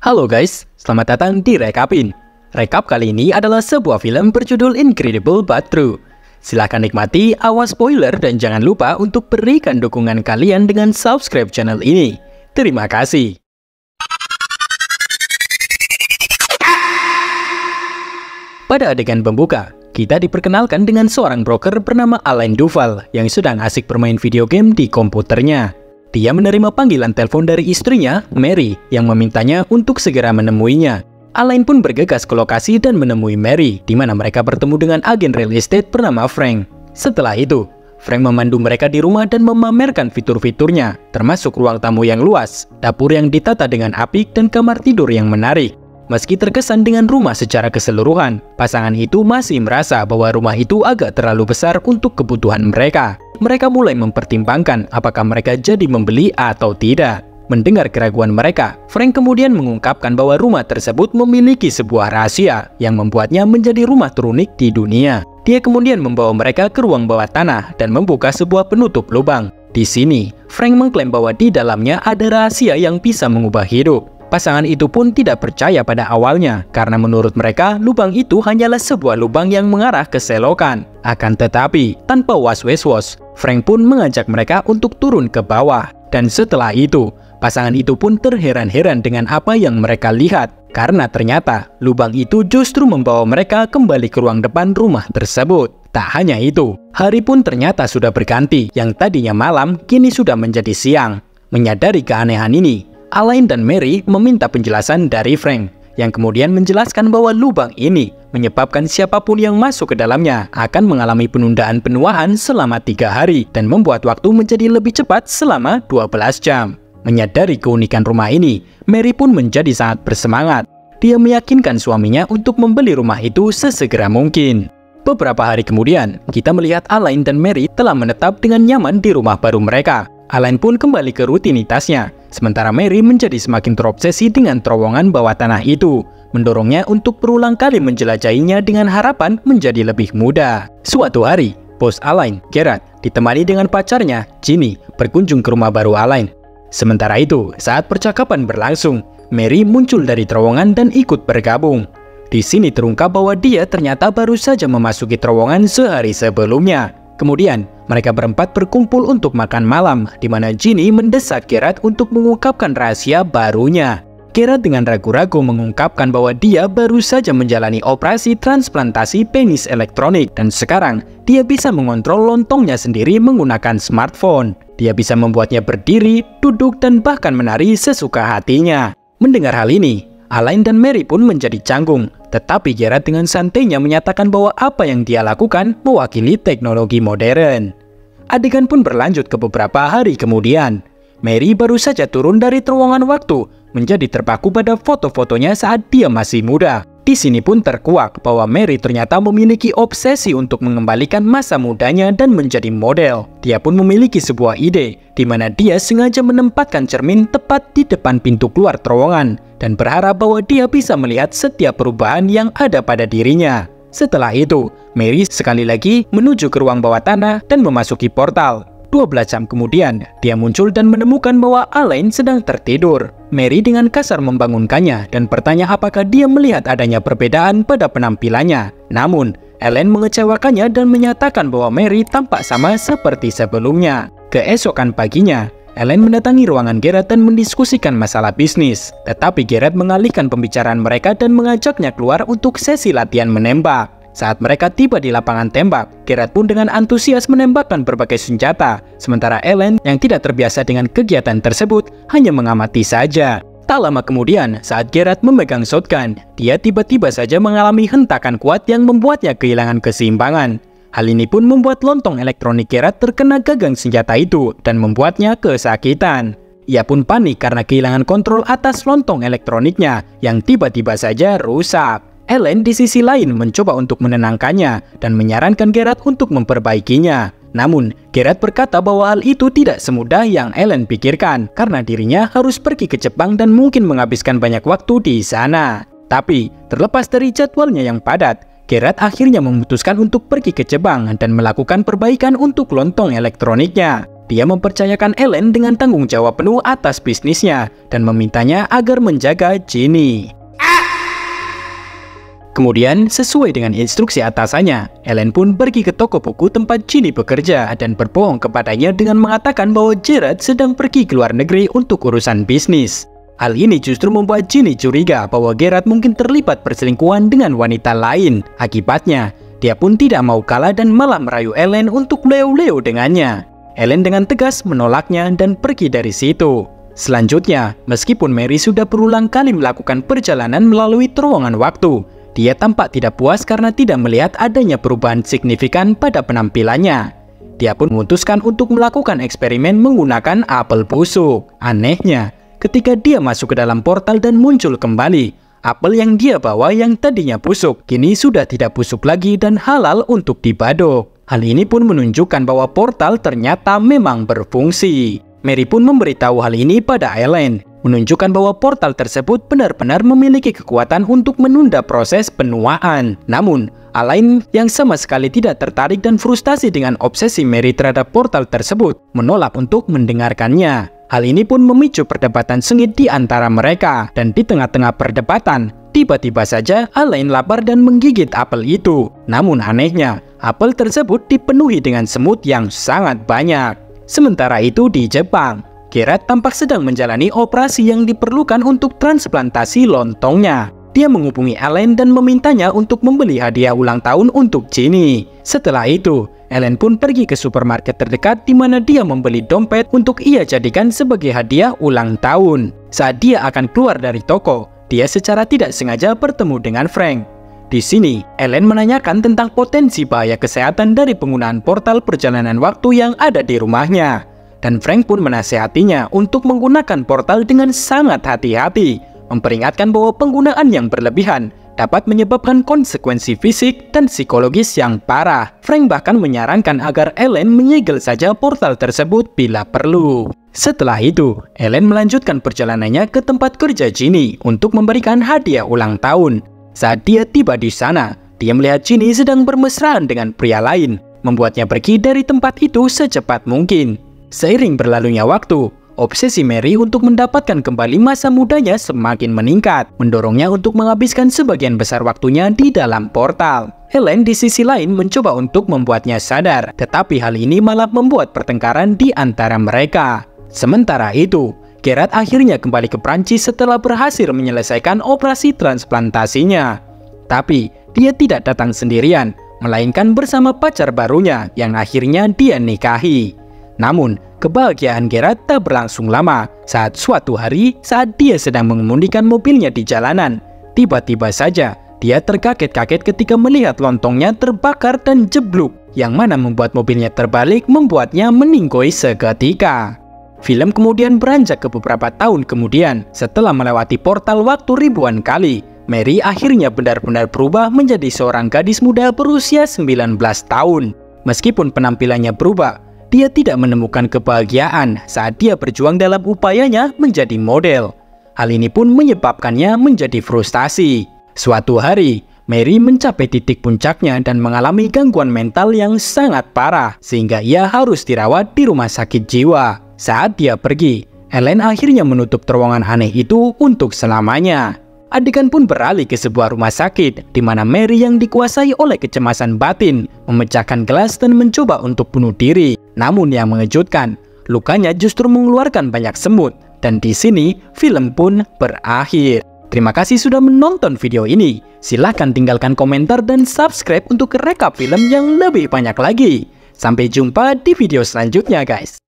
Halo guys, selamat datang di Rekapin. Rekap kali ini adalah sebuah film berjudul Incredible But True. Silahkan nikmati, awas spoiler dan jangan lupa untuk berikan dukungan kalian dengan subscribe channel ini. Terima kasih. Pada adegan pembuka, kita diperkenalkan dengan seorang broker bernama Alain Duval yang sedang asik bermain video game di komputernya. Dia menerima panggilan telepon dari istrinya, Mary, yang memintanya untuk segera menemuinya. Alain pun bergegas ke lokasi dan menemui Mary, di mana mereka bertemu dengan agen real estate bernama Frank. Setelah itu, Frank memandu mereka di rumah dan memamerkan fitur-fiturnya, termasuk ruang tamu yang luas, dapur yang ditata dengan apik, dan kamar tidur yang menarik. Meski terkesan dengan rumah secara keseluruhan, pasangan itu masih merasa bahwa rumah itu agak terlalu besar untuk kebutuhan mereka. Mereka mulai mempertimbangkan apakah mereka jadi membeli atau tidak. Mendengar keraguan mereka, Frank kemudian mengungkapkan bahwa rumah tersebut memiliki sebuah rahasia yang membuatnya menjadi rumah terunik di dunia. Dia kemudian membawa mereka ke ruang bawah tanah dan membuka sebuah penutup lubang. Di sini, Frank mengklaim bahwa di dalamnya ada rahasia yang bisa mengubah hidup. Pasangan itu pun tidak percaya pada awalnya, karena menurut mereka lubang itu hanyalah sebuah lubang yang mengarah ke selokan. Akan tetapi, tanpa was-was, Frank pun mengajak mereka untuk turun ke bawah. Dan setelah itu, pasangan itu pun terheran-heran dengan apa yang mereka lihat, karena ternyata lubang itu justru membawa mereka kembali ke ruang depan rumah tersebut. Tak hanya itu, hari pun ternyata sudah berganti, yang tadinya malam kini sudah menjadi siang. Menyadari keanehan ini, Alain dan Mary meminta penjelasan dari Frank, yang kemudian menjelaskan bahwa lubang ini menyebabkan siapapun yang masuk ke dalamnya akan mengalami penundaan penuaan selama 3 hari dan membuat waktu menjadi lebih cepat selama 12 jam. Menyadari keunikan rumah ini, Mary pun menjadi sangat bersemangat. Dia meyakinkan suaminya untuk membeli rumah itu sesegera mungkin. Beberapa hari kemudian, kita melihat Alain dan Mary telah menetap dengan nyaman di rumah baru mereka. Alain pun kembali ke rutinitasnya, sementara Mary menjadi semakin terobsesi dengan terowongan bawah tanah itu, mendorongnya untuk berulang kali menjelajahinya dengan harapan menjadi lebih mudah. Suatu hari, bos Alain, Gerard, ditemani dengan pacarnya, Ginny, berkunjung ke rumah baru Alain. Sementara itu, saat percakapan berlangsung, Mary muncul dari terowongan dan ikut bergabung. Di sini terungkap bahwa dia ternyata baru saja memasuki terowongan sehari sebelumnya. Kemudian, mereka berempat berkumpul untuk makan malam, di mana Ginny mendesak Gerard untuk mengungkapkan rahasia barunya. Gerard dengan ragu-ragu mengungkapkan bahwa dia baru saja menjalani operasi transplantasi penis elektronik, dan sekarang dia bisa mengontrol lontongnya sendiri menggunakan smartphone. Dia bisa membuatnya berdiri, duduk, dan bahkan menari sesuka hatinya. Mendengar hal ini, Alain dan Mary pun menjadi canggung, tetapi Gerard dengan santainya menyatakan bahwa apa yang dia lakukan mewakili teknologi modern. Adegan pun berlanjut ke beberapa hari kemudian. Mary baru saja turun dari terowongan waktu, menjadi terpaku pada foto-fotonya saat dia masih muda. Di sini pun terkuak bahwa Mary ternyata memiliki obsesi untuk mengembalikan masa mudanya dan menjadi model. Dia pun memiliki sebuah ide, di mana dia sengaja menempatkan cermin tepat di depan pintu keluar terowongan, dan berharap bahwa dia bisa melihat setiap perubahan yang ada pada dirinya. Setelah itu, Mary sekali lagi menuju ke ruang bawah tanah dan memasuki portal. 12 jam kemudian, dia muncul dan menemukan bahwa Alain sedang tertidur. Mary dengan kasar membangunkannya dan bertanya apakah dia melihat adanya perbedaan pada penampilannya. Namun, Alain mengecewakannya dan menyatakan bahwa Mary tampak sama seperti sebelumnya. Keesokan paginya, Alain mendatangi ruangan Gerard dan mendiskusikan masalah bisnis. Tetapi Gerard mengalihkan pembicaraan mereka dan mengajaknya keluar untuk sesi latihan menembak. Saat mereka tiba di lapangan tembak, Gerard pun dengan antusias menembakkan berbagai senjata, sementara Alain yang tidak terbiasa dengan kegiatan tersebut hanya mengamati saja. Tak lama kemudian, saat Gerard memegang shotgun, dia tiba-tiba saja mengalami hentakan kuat yang membuatnya kehilangan keseimbangan. Hal ini pun membuat lontong elektronik Gerard terkena gagang senjata itu dan membuatnya kesakitan. Ia pun panik karena kehilangan kontrol atas lontong elektroniknya yang tiba-tiba saja rusak. Alain di sisi lain mencoba untuk menenangkannya dan menyarankan Gerard untuk memperbaikinya. Namun, Gerard berkata bahwa hal itu tidak semudah yang Alain pikirkan karena dirinya harus pergi ke Jepang dan mungkin menghabiskan banyak waktu di sana. Tapi, terlepas dari jadwalnya yang padat, Gerard akhirnya memutuskan untuk pergi ke Jepang dan melakukan perbaikan untuk lontong elektroniknya. Dia mempercayakan Ellen dengan tanggung jawab penuh atas bisnisnya dan memintanya agar menjaga Ginny. Kemudian, sesuai dengan instruksi atasannya, Ellen pun pergi ke toko buku tempat Ginny bekerja dan berbohong kepadanya dengan mengatakan bahwa Gerard sedang pergi ke luar negeri untuk urusan bisnis. Hal ini justru membuat Ginny curiga bahwa Gerard mungkin terlibat perselingkuhan dengan wanita lain. Akibatnya, dia pun tidak mau kalah dan malah merayu Ellen untuk leo-leo dengannya. Ellen dengan tegas menolaknya dan pergi dari situ. Selanjutnya, meskipun Mary sudah berulang kali melakukan perjalanan melalui terowongan waktu, dia tampak tidak puas karena tidak melihat adanya perubahan signifikan pada penampilannya. Dia pun memutuskan untuk melakukan eksperimen menggunakan apel busuk. Anehnya, ketika dia masuk ke dalam portal dan muncul kembali, apel yang dia bawa yang tadinya busuk, kini sudah tidak busuk lagi dan halal untuk dibadok. Hal ini pun menunjukkan bahwa portal ternyata memang berfungsi. Mary pun memberitahu hal ini pada Ellen, menunjukkan bahwa portal tersebut benar-benar memiliki kekuatan untuk menunda proses penuaan. Namun, Ellen yang sama sekali tidak tertarik dan frustasi dengan obsesi Mary terhadap portal tersebut, menolak untuk mendengarkannya. Hal ini pun memicu perdebatan sengit di antara mereka, dan di tengah-tengah perdebatan, tiba-tiba saja Ellen lapar dan menggigit apel itu. Namun anehnya, apel tersebut dipenuhi dengan semut yang sangat banyak. Sementara itu di Jepang, Gerard tampak sedang menjalani operasi yang diperlukan untuk transplantasi lontongnya. Dia menghubungi Ellen dan memintanya untuk membeli hadiah ulang tahun untuk Ginny. Setelah itu, Ellen pun pergi ke supermarket terdekat di mana dia membeli dompet untuk ia jadikan sebagai hadiah ulang tahun. Saat dia akan keluar dari toko, dia secara tidak sengaja bertemu dengan Frank. Di sini, Ellen menanyakan tentang potensi bahaya kesehatan dari penggunaan portal perjalanan waktu yang ada di rumahnya. Dan Frank pun menasihatinya untuk menggunakan portal dengan sangat hati-hati, memperingatkan bahwa penggunaan yang berlebihan dapat menyebabkan konsekuensi fisik dan psikologis yang parah. Frank bahkan menyarankan agar Ellen menyegel saja portal tersebut bila perlu. Setelah itu, Ellen melanjutkan perjalanannya ke tempat kerja Ginny untuk memberikan hadiah ulang tahun. Saat dia tiba di sana, dia melihat Ginny sedang bermesraan dengan pria lain, membuatnya pergi dari tempat itu secepat mungkin. Seiring berlalunya waktu, obsesi Mary untuk mendapatkan kembali masa mudanya semakin meningkat, mendorongnya untuk menghabiskan sebagian besar waktunya di dalam portal. Ellen di sisi lain mencoba untuk membuatnya sadar, tetapi hal ini malah membuat pertengkaran di antara mereka. Sementara itu, Gerard akhirnya kembali ke Prancis setelah berhasil menyelesaikan operasi transplantasinya. Tapi, dia tidak datang sendirian, melainkan bersama pacar barunya yang akhirnya dia nikahi. Namun, kebahagiaan Gerard tak berlangsung lama saat suatu hari saat dia sedang mengemudikan mobilnya di jalanan. Tiba-tiba saja, dia terkaget-kaget ketika melihat lontongnya terbakar dan jeblok, yang mana membuat mobilnya terbalik membuatnya meninggoy seketika. Film kemudian beranjak ke beberapa tahun kemudian. Setelah melewati portal waktu ribuan kali, Mary akhirnya benar-benar berubah menjadi seorang gadis muda berusia 19 tahun. Meskipun penampilannya berubah, dia tidak menemukan kebahagiaan saat dia berjuang dalam upayanya menjadi model. Hal ini pun menyebabkannya menjadi frustasi. Suatu hari, Mary mencapai titik puncaknya dan mengalami gangguan mental yang sangat parah, sehingga ia harus dirawat di rumah sakit jiwa. Saat dia pergi, Ellen akhirnya menutup terowongan aneh itu untuk selamanya. Adegan pun beralih ke sebuah rumah sakit, di mana Mary yang dikuasai oleh kecemasan batin, memecahkan gelas dan mencoba untuk bunuh diri. Namun yang mengejutkan, lukanya justru mengeluarkan banyak semut, dan di sini film pun berakhir. Terima kasih sudah menonton video ini. Silahkan tinggalkan komentar dan subscribe untuk rekap film yang lebih banyak lagi. Sampai jumpa di video selanjutnya guys.